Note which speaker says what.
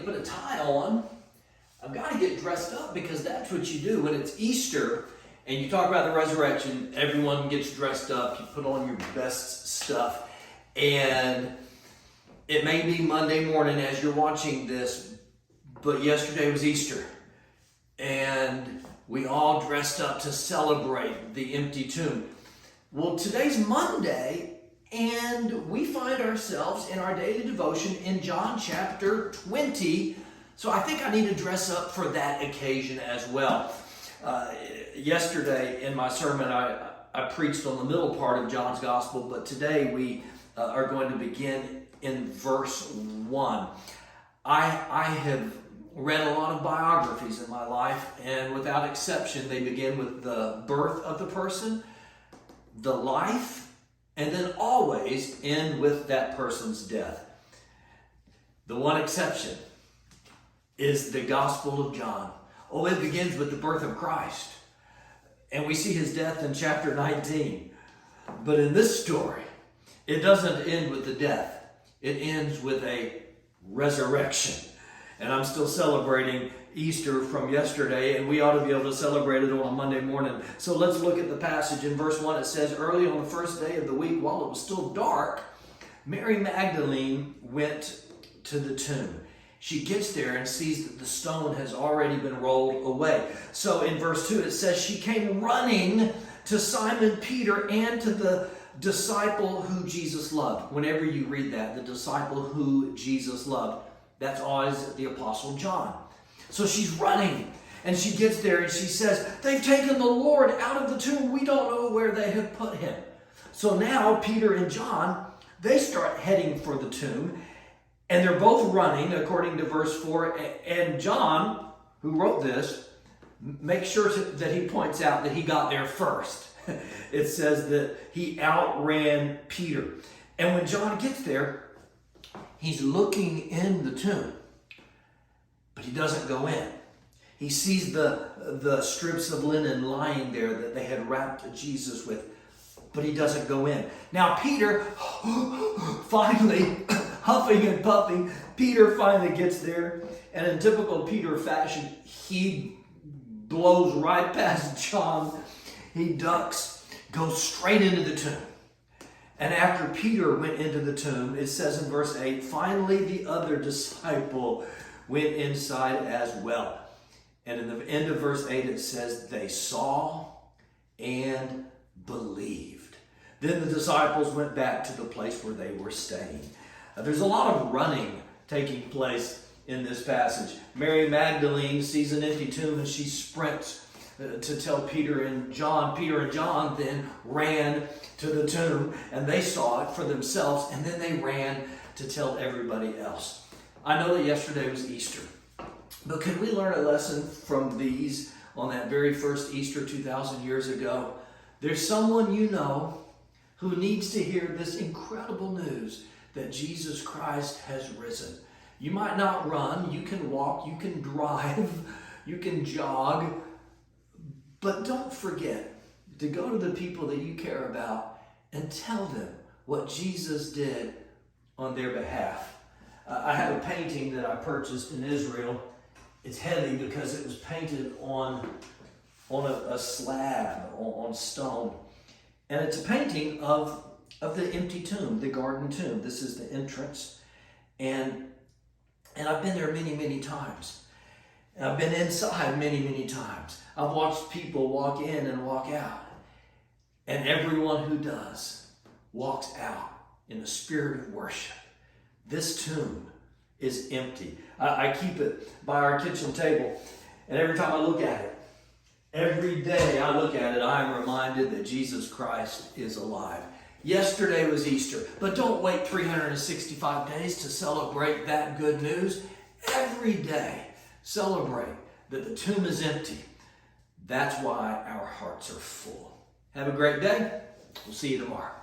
Speaker 1: put a tie on, I've got to get dressed up because that's what you do when it's Easter and you talk about the resurrection. Everyone gets dressed up. You put on your best stuff. And it may be Monday morning as you're watching this, but yesterday was Easter. And we all dressed up to celebrate the empty tomb. Well, today's Monday, and we find ourselves in our daily devotion in John chapter 20. So I think I need to dress up for that occasion as well. Yesterday in my sermon, I preached on the middle part of John's gospel, but today we are going to begin in verse 1. I have read a lot of biographies in my life, and without exception, they begin with the birth of the person, the life, and then always end with that person's death. The one exception is the Gospel of John. Oh, it begins with the birth of Christ, and we see his death in chapter 19. But in this story, it doesn't end with the death. It ends with a resurrection. And I'm still celebrating Easter from yesterday, and we ought to be able to celebrate it on a Monday morning. So let's look at the passage. In verse 1, it says, "Early on the first day of the week, while it was still dark, Mary Magdalene went to the tomb. She gets there and sees that the stone has already been rolled away." So in verse 2, it says, "She came running to Simon Peter and to the disciple who Jesus loved." Whenever you read that, the disciple who Jesus loved, that's always the Apostle John. So she's running, and she gets there, and she says, "They've taken the Lord out of the tomb. We don't know where they have put him." So now Peter and John, they start heading for the tomb, and they're both running, according to verse 4. And John, who wrote this, makes sure that he points out that he got there first. It says that he outran Peter. And when John gets there, he's looking in the tomb, but he doesn't go in. He sees the strips of linen lying there that they had wrapped Jesus with, but he doesn't go in. Now Peter, finally, huffing and puffing, Peter finally gets there, and in typical Peter fashion, he blows right past John. He ducks, goes straight into the tomb. And after Peter went into the tomb, it says in verse 8, finally the other disciple went inside as well. And in the end of verse 8, it says, they saw and believed. Then the disciples went back to the place where they were staying. There's a lot of running taking place in this passage. Mary Magdalene sees an empty tomb and she sprints to tell Peter and John. Peter and John then ran to the tomb and they saw it for themselves, and then they ran to tell everybody else. I know that yesterday was Easter, but can we learn a lesson from these on that very first Easter 2,000 years ago? There's someone you know who needs to hear this incredible news that Jesus Christ has risen. You might not run, you can walk, you can drive, you can jog, but don't forget to go to the people that you care about and tell them what Jesus did on their behalf. I have a painting that I purchased in Israel. It's heavy because it was painted on a slab, on stone. And it's a painting of the empty tomb, the garden tomb. This is the entrance. And I've been there many, many times. And I've been inside many, many times. I've watched people walk in and walk out. And everyone who does walks out in the spirit of worship. This tomb is empty. I keep it by our kitchen table. And every time I look at it, every day I look at it, I am reminded that Jesus Christ is alive. Yesterday was Easter, but don't wait 365 days to celebrate that good news. Every day, celebrate that the tomb is empty. That's why our hearts are full. Have a great day. We'll see you tomorrow.